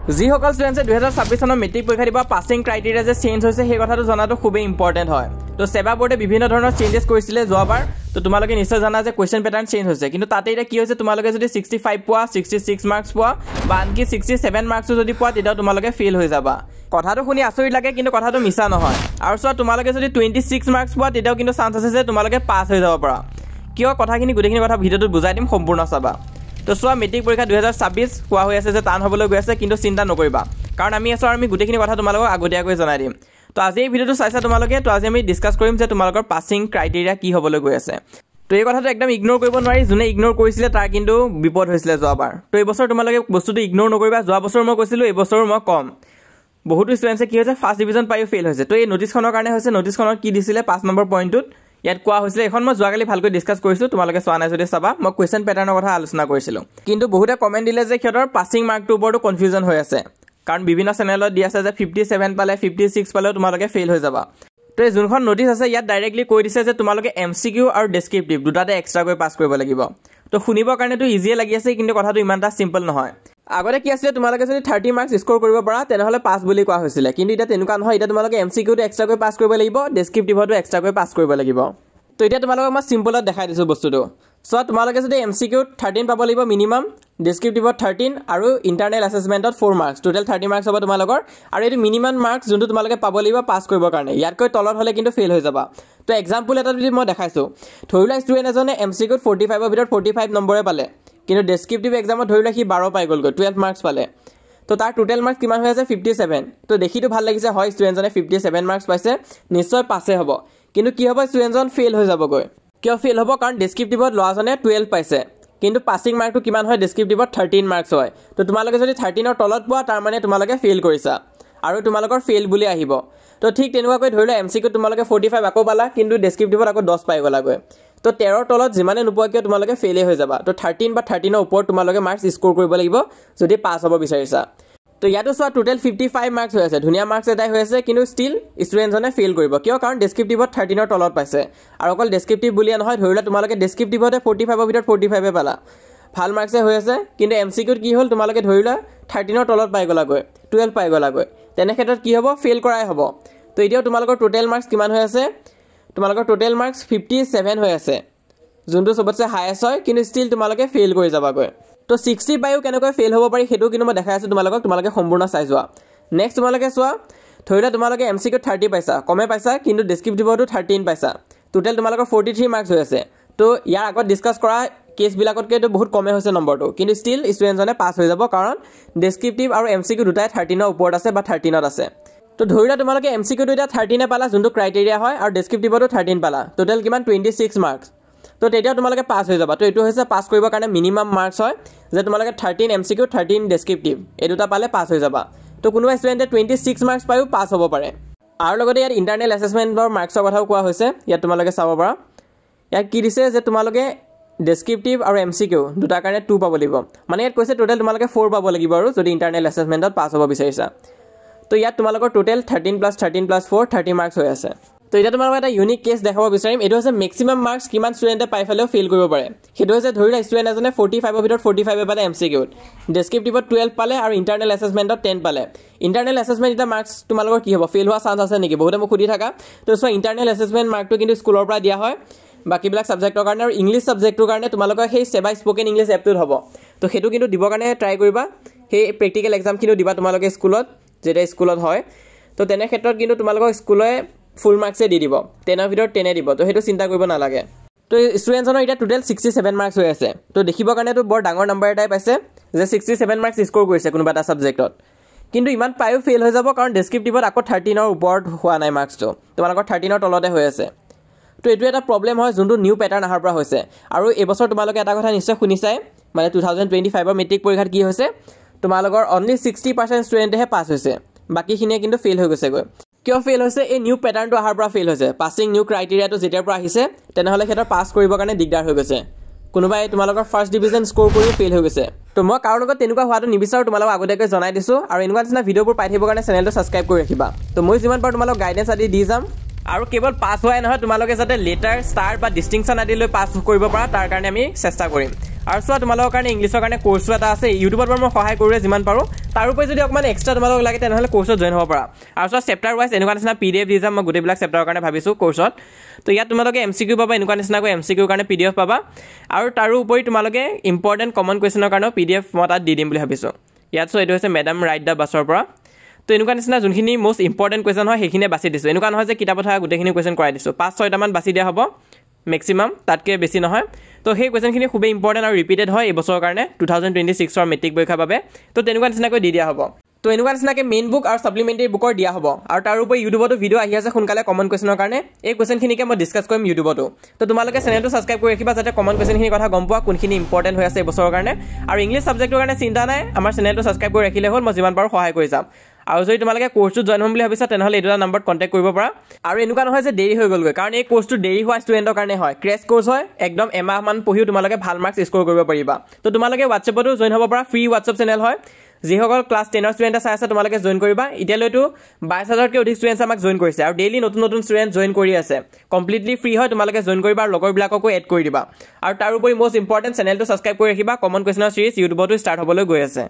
যিসকল ষ্টুডেণ্টছে 2026 চনৰ মেট্ৰিক পৰীক্ষা দিব পাছিং ক্ৰাইটেৰিয়া যে চেঞ্জ হৈছে সেই কথাটো জনাটো খুবেই ইম্পৰ্টেণ্ট হয়। তো সেবা বোৰ্ডে বিভিন্ন ধৰণৰ চেঞ্জেছ কৰিছিলে যোৱাবাৰ। তো তোমালোকে নিশ্চয় জানা যে কুৱেশ্যন পেটাৰ্ণ চেঞ্জ হৈছে, কিন্তু তাতে এতিয়া কি হৈছে, তোমালোকে যদি 65 পোৱা, 66 মাৰ্কছ পোৱা বা আনকি 67 মাৰ্কছো যদি পোৱা তেতিয়া তোমালোকে ফেইল হৈ যাবা। কথাটো শুনি আচৰিত লাগে, কিন্তু কথাটো মিছা নহয়। আৰু চোৱা, তোমালোকে যদি 26 মাৰ্কছ পোৱা তেতিয়াও কিন্তু চান্স আছে যে তোমালোকে পাছ হৈ যাব পাৰা। কিয় কথাখিনি গোটেইখিনি কথা ভিডিঅ'টোত বুজাই দিম, সম্পূৰ্ণ চাবা। তো চোৱা, মেট্ৰিক পৰীক্ষা 2026 কোৱা হৈ আছে যে টান হ'বলৈ গৈ আছে, কিন্তু চিন্তা নকৰিবা, কাৰণ আমি আছোঁ আৰু আমি গোটেইখিনি কথা তোমালোকক আগতীয়াকৈ জনাই দিম। তো আজি এই ভিডিঅ'টো চাইছা তোমালোকে, তো আজি আমি ডিছকাছ কৰিম যে তোমালোকৰ পাছিং ক্ৰাইটেৰিয়া কি হ'বলৈ গৈ আছে। তো এই কথাটো একদম ইগন'ৰ কৰিব নোৱাৰি, যোনে ইগন'ৰ কৰিছিলে তাৰ কিন্তু বিপদ হৈছিলে যোৱাবাৰ। তো এই বছৰ তোমালোকে বস্তুটো ইগন'ৰ নকৰিবা। যোৱা বছৰ মই কৈছিলোঁ, এই বছৰো মই কম। বহুতো ষ্টুডেণ্টছে কি হৈছে, ফাৰ্ষ্ট ডিভিজন পায়ো ফেইল হৈছে। তো এই নটিছখনৰ কাৰণে হৈছে। নটিছখনত কি দিছিলে 5 নম্বৰ পইণ্টটোত ইয়াত কোৱা হৈছিলে, এখন মই যোৱাকালি ভালকৈ ডিছকাছ কৰিছোঁ, তোমালোকে চোৱা নাই যদি চাবা। মই কুৱেশ্যন পেটাৰ্ণৰ কথা আলোচনা কৰিছিলোঁ, কিন্তু বহুতে কমেণ্ট দিলে যে সিহঁতৰ পাছিং মাৰ্কটোৰ ওপৰতো কনফিউজন হৈ আছে, কাৰণ বিভিন্ন চেনেলত দি আছে যে 57 পালে 56 পালেও তোমালোকে ফেইল হৈ যাবা। তো এই যোনখন নটিছ আছে ইয়াত ডাইৰেক্টলি কৈ দিছে যে তোমালোকে MCQ আৰু ডেছক্ৰিপটিভ দুটাতে এক্সট্ৰাকৈ পাছ কৰিব লাগিব। তো শুনিবৰ কাৰণেতো ইজিয়ে লাগি আছে, কিন্তু কথাটো ইমান এটা চিম্পল নহয়। আগতে কি আছিলে, তোমালোকে যদি 30 মাৰ্কছ স্ক'ৰ কৰিব পাৰা তেনেহ'লে পাছ বুলি কোৱা হৈছিলে, কিন্তু এতিয়া তেনেকুৱা নহয়। এতিয়া তোমালোকে MCQটো এক্সট্ৰাকৈ পাছ কৰিব লাগিব, ডেছক্ৰিপটিভতো এক্সট্ৰাকৈ পাছ কৰিব লাগিব। তো এতিয়া তোমালোকক মই চিম্পলত দেখাই দিছোঁ বস্তুটো। চোৱা, তোমালোকে যদি MCQত 13 পাব লাগিব মিনিমাম, ডেছক্ৰিপটিভত 13 আৰু ইণ্টাৰনেল এছেছমেণ্টত 4 মাৰ্কছ, টোটেল 30 মাৰ্কছ হ'ব তোমালোকৰ। আৰু এইটো মিনিমাম মাৰ্কছ যোনটো তোমালোকে পাব লাগিব পাছ কৰিবৰ কাৰণে। ইয়াতকৈ তলত হ'লে কিন্তু ফেইল হৈ যাবা। তো এক্সাম্পল এটা যদি মই দেখাইছোঁ, ধৰি লোৱা ষ্টুডেণ্ট এজনে MCQত 45ৰ ভিতৰত 45 নম্বৰে পালে, কিন্তু ডেছক্ৰিপটিভ এক্সামত ধৰি লোৱা সি 12 পাই গ'লগৈ, 12 মাৰ্কছ পালে। তো তাৰ টোটেল মাৰ্কছ কিমান হৈ আছে, 57। তো দেখিতো ভাল লাগিছে, হয় ষ্টুডেণ্টজনে 57 মাৰ্কছ পাইছে, নিশ্চয় পাছে হ'ব। কিন্তু কি হ'ব, ষ্টুডেণ্টজন ফেইল হৈ যাবগৈ। কিয় ফেইল হ'ব, কাৰণ ডেছক্ৰিপটিভত ল'ৰাজনে 12 পাইছে, কিন্তু পাছিং মাৰ্কটো কিমান হয়, ডেছক্ৰিপটিভত 13 মাৰ্কছ হয়। তো তোমালোকে যদি 13ৰ তলত পোৱা তাৰ মানে তোমালোকে ফেইল কৰিছা, আৰু তোমালোকৰ ফেইল বুলি আহিব। তো ঠিক তেনেকুৱাকৈ ধৰি লোৱা MCQত তোমালোকে 45 আকৌ পালা, কিন্তু ডেছক্ৰিপটিভত আকৌ 10 পাই গ'লাগৈ। তো 13ৰ তলত যিমানে নোপোৱা কিয় তোমালোকে ফেইলেই হৈ যাবা। তো 13 বা 13ৰ ওপৰত তোমালোকে মাৰ্কছ স্ক'ৰ কৰিব লাগিব যদি পাছ হ'ব বিচাৰিছা। তো ইয়াতো চোৱা, টোটেল 55 মাৰ্কছ হৈ আছে, ধুনীয়া মাৰ্কছ এটাই হৈ আছে, কিন্তু ষ্টিল ষ্টুডেণ্টজনে ফেইল কৰিব। কিয়, কাৰণ ডেছক্ৰিপটিভত 13ৰ তলত পাইছে। আৰু অকল ডেছক্ৰিপটিভ বুলিয়ে নহয়, ধৰি লোৱা তোমালোকে ডেছক্ৰিপটিভতে 45ৰ ভিতৰত 45 পালা, ভাল মাৰ্কছে হৈ আছে, কিন্তু MCQত কি হ'ল, তোমালোকে ধৰি লোৱা 13ৰ তলত পাই গ'লাগৈ, 12 পাই গ'লাগৈ, তেনে ক্ষেত্ৰত কি হ'ব, ফেইল কৰাই হ'ব। তো এতিয়াও তোমালোকৰ টোটেল মাৰ্কছ কিমান হৈ আছে, তোমালোকৰ টোটেল মাৰ্কছ 57 হৈ আছে, যোনটো চবতছে হায়েষ্ট হয়, কিন্তু ষ্টিল তোমালোকে ফেইল কৰি যাবাগৈ। তো 60 পায়ো কেনেকৈ ফেইল হ'ব পাৰি সেইটো কিন্তু মই দেখাই আছোঁ তোমালোকক, তোমালোকে সম্পূৰ্ণ চাই যোৱা। নেক্সট তোমালোকে চোৱা, ধৰি লোৱা তোমালোকে MCQত 30 পাইছা, কমে পাইছা, কিন্তু ডেছক্ৰিপটিভতো 13 পাইছা, টোটেল তোমালোকৰ 43 মাৰ্কছ হৈ আছে। তো ইয়াৰ আগত ডিছকাছ কৰা কেছবিলাকতকৈতো বহুত কমে হৈছে নম্বৰটো, কিন্তু ষ্টিল ষ্টুডেণ্টজনে পাছ হৈ যাব, কাৰণ ডেছক্ৰিপটিভ আৰু MCQ দুটাই 13ৰ ওপৰত আছে বা 13ত আছে। তো ধৰি লোৱা তোমালোকে MCQটো এতিয়া 13 পালা, যোনটো ক্ৰাইটেৰিয়া হয়, আৰু ডেছক্ৰিপটিভতো 13 পালা, টোটেল কিমান 26 মাৰ্কছ। তো তেতিয়াও তোমালোকে পাছ হৈ যাবা। তো এইটো হৈছে পাছ কৰিবৰ কাৰণে মিনিমাম মাৰ্কছ হয়, যে তোমালোকে 13 MCQ 13 ডেছক্ৰিপটিভ এই দুটা পালে পাছ হৈ যাবা। তো কোনোবা ষ্টুডেণ্টে 26 মাৰ্কছ পায়ো পাছ হ'ব পাৰে। আৰু লগতে ইয়াত ইণ্টাৰনেল এছেছমেণ্টৰ মাৰ্কছৰ কথাও কোৱা হৈছে, ইয়াত তোমালোকে চাব পাৰা। ইয়াত কি দিছে যে তোমালোকে ডেছক্ৰিপটিভ আৰু MCQ দুটাৰ কাৰণে 2 পাব লাগিব, মানে ইয়াত কৈছে টোটেল তোমালোকে 4 পাব লাগিব আৰু যদি ইণ্টাৰনেল এছেছমেণ্টত পাছ হ'ব বিচাৰিছা। তো ইয়াত তোমালোকৰ টোটেল 13 + 13 + 4 30 মাৰ্কছ হৈ আছে। তো এতিয়া তোমালোকক এটা ইউনিক কেছ দেখাব বিচাৰিম। এইটো হৈছে মেক্সিমাম মাৰ্কছ কিমান ষ্টুডেণ্টে পাই পেলাইও ফেইল কৰিব পাৰে। সেইটো হৈছে ধৰি লোৱা ষ্টুডেণ্ট এজনে 45ৰ ভিতৰত 45 পালে MCQত, ডেছক্ৰিপটিভত 12 পালে আৰু ইণ্টাৰনেল এছেছমেণ্টত 10 পালে। ইণ্টাৰনেল এছেছমেণ্ট এতিয়া মাৰ্কছ তোমালোকৰ কি হ'ব, ফেইল হোৱা চান্স আছে নেকি, বহুতে মোক সুধি থাকা। তো চোৱা, ইণ্টাৰনেল এছেছমেণ্ট মাৰ্কটো কিন্তু স্কুলৰ পৰা দিয়া হয় বাকীবিলাক ছাবজেক্টৰ কাৰণে, আৰু ইংলিছ ছাবজেক্টটোৰ কাৰণে তোমালোকৰ সেই সেবা স্পকেন ইংলিছ এপটোত হ'ব। তো সেইটো কিন্তু দিবৰ কাৰণে ট্ৰাই কৰিবা, সেই প্ৰেক্টিকেল এক্সামখিনিও দিবা তোমালোকে স্কুলত, যেতিয়া স্কুলত হয়। তো তেনে ক্ষেত্ৰত কিন্তু তোমালোকক স্কুলে ফুল মাৰ্কছে দি দিব, 10ৰ ভিতৰত 10 দিব। তো সেইটো চিন্তা কৰিব নালাগে। তো ষ্টুডেণ্টজনৰ এতিয়া টোটেল 67 মাৰ্কছ হৈ আছে। তো দেখিবৰ কাৰণেতো বৰ ডাঙৰ নম্বৰ এটাই পাইছে, যে 67 মাৰ্কছ স্ক'ৰ কৰিছে কোনোবা এটা ছাবজেক্টত, কিন্তু ইমান পায়ো ফেইল হৈ যাব, কাৰণ ডেছক্ৰিপটিভত আকৌ 13ৰ ওপৰত হোৱা নাই মাৰ্কছটো, তোমালোকৰ 13ৰ তলতে হৈ আছে। তো এইটো এটা প্ৰব্লেম হয়, যোনটো নিউ পেটাৰ্ণ অহাৰ পৰা হৈছে। আৰু এইবছৰ তোমালোকে এটা কথা নিশ্চয় শুনিছাই, মানে 2025ৰ মেট্ৰিক পৰীক্ষাত কি হৈছে, তোমালোকৰ অনলি 60% ষ্টুডেণ্টেহে পাছ হৈছে, বাকীখিনিয়ে কিন্তু ফেইল হৈ গৈছেগৈ। কিয় ফেইল হৈছে, এই নিউ পেটাৰ্ণটো অহাৰ পৰা ফেইল হৈছে। পাছিং নিউ ক্ৰাইটেৰিয়াটো যেতিয়াৰ পৰা আহিছে, তেনেহ'লে সিহঁতৰ পাছ কৰিবৰ কাৰণে দিগদাৰ হৈ গৈছে। কোনোবাই তোমালোকৰ ফাৰ্ষ্ট ডিভিজন স্ক'ৰ কৰি ফেইল হৈ গৈছে। তো মই কাৰো লগত তেনেকুৱা হোৱাটো নিবিচাৰোঁ, তোমালোকক আগতীয়াকৈ জনাই দিছোঁ। আৰু এনেকুৱা নিচিনা ভিডিঅ'বোৰ পাই থাকিবৰ কাৰণে চেনেলটো ছাবস্ক্ৰাইব কৰি ৰাখিবা। তো মই যিমান পাৰোঁ তোমালোকক গাইডেঞ্চ আদি দি যাম। আৰু কেৱল পাছ হোৱাই নহয়, তোমালোকে যাতে লেটাৰ, ষ্টাৰ বা ডিষ্টিংশ্যন আদি লৈ পাছ কৰিব পাৰা, তাৰ কাৰণে আমি চেষ্টা কৰিম। আৰু চোৱা তোমালোকৰ কাৰণে ইংলিছৰ কাৰণে কোৰ্চো এটা আছে ইউটিউবত মই সহায় কৰোঁ যিমান পাৰোঁ তাৰ উপৰি যদি অকণমান এক্সট্ৰা তোমালোক লাগে তেনেহ'লে কোৰ্চত জইন হ'ব পাৰা আৰু চোৱা চেপ্টাৰ ৱাইজ এনেকুৱা নিচিনা PDF দি যাম মই গোটেইবিলাক চেপ্টাৰৰ কাৰণে ভাবিছোঁ কোৰ্চত তো ইয়াত তোমালোকে MCQ পাবা এনেকুৱা নিচিনাকৈ MCQৰ কাৰণে PDF পাবা আৰু তাৰো উপৰি তোমালোকে ইম্পৰ্টেণ্ট কমন কুৱেশ্যনৰ কাৰণেও PDF মই তাত দি দিম বুলি ভাবিছোঁ ইয়াত চোৱা এইটো হৈছে মেডাম ৰাইট দ্য বাছৰ পৰা তো এনেকুৱা নিচিনা যোনখিনি মষ্ট ইম্পৰ্টেণ্ট কুৱেশ্যন হয় সেইখিনিয়ে বাছি দিছোঁ এনেকুৱা নহয় যে কিতাপত থকা গোটেইখিনি কুৱেশ্যন কৰাই দিছোঁ 5-6টামান বাছি দিয়া হ'ব মেক্সিমাম তাতকৈ বেছি নহয় তো সেই কুৱেশ্যনখিনি খুবেই ইম্পৰ্টেণ্ট আৰু ৰিপিটেড হয় এই বছৰৰ কাৰণে 2026ৰ মেট্ৰিক পৰীক্ষাৰ বাবে তো তেনেকুৱা নিচিনাকৈ দি দিয়া হ'ব তো এনেকুৱা নিচিনাকৈ মেইন বুক আৰু ছাপ্লিমেণ্টাৰী বুকৰ দিয়া হ'ব আৰু তাৰ উপৰি ইউটিউবতো ভিডিঅ' আহি আছে সোনকালে কমন কুৱেশ্যনৰ কাৰণে এই কুৱেশ্যনখিনিকে মই ডিছকাছ কৰিম ইউটিউবতো তো তোমালোকে চেনেলটো ছাবস্ক্ৰাইব কৰি ৰাখিবা যাতে কমন কুৱেশ্যনখিনিৰ কথা গম পোৱা কোনখিনি ইম্পৰ্টেণ্ট হৈ আছে এই বছৰৰ কাৰণে আৰু ইংলিছ ছাবজেক্টৰ কাৰণে চিন্তা নাই আমাৰ চেনেলটো ছাবস্ক্ৰাইব কৰি ৰাখিলে হ'ল মই যিমান পাৰোঁ সহায় কৰি যাম আৰু যদি তোমালোকে কোৰ্চটোত জইন হ'ম বুলি ভাবিছা তেনেহ'লে এই দুটা নম্বৰত কণ্টেক্ট কৰিব পাৰা আৰু এনেকুৱা নহয় যে দেৰি হৈ গ'লগৈ কাৰণ এই কোৰ্চটো দেৰি হোৱা ষ্টুডেণ্টৰ কাৰণে হয় ক্ৰেছ কোৰ্চ হয় একদম এমাহমান পঢ়িও তোমালোকে ভাল মাৰ্কছ স্ক'ৰ কৰিব পাৰিবা তো তোমালোকে হোৱাটছএপতো জইন হ'ব পাৰা ফ্ৰী হোৱাটছএপ চেনেল হয় যিসকল ক্লাছ 10ৰ ষ্টুডেণ্টে চাই আছে তোমালোকে জইন কৰিবা এতিয়ালৈতো 22,000তকৈ অধিক ষ্টুডেণ্টছে আমাক জইন কৰিছে আৰু ডেইলি নতুন নতুন ষ্টুডেণ্ট জইন কৰি আছে কমপ্লিটলি ফ্ৰী হয় তোমালোকে জইন কৰিবা আৰু লগৰবিলাককো এড কৰি দিবা আৰু তাৰ উপৰি মষ্ট ইম্পৰ্টেণ্ট চেনেলটো ছাবস্ক্ৰাইব কৰি ৰাখিবা কমন কুৱেশ্যনৰ চিৰিজ ইউটিউবতো ষ্টাৰ্ট হ'বলৈ গৈ আছে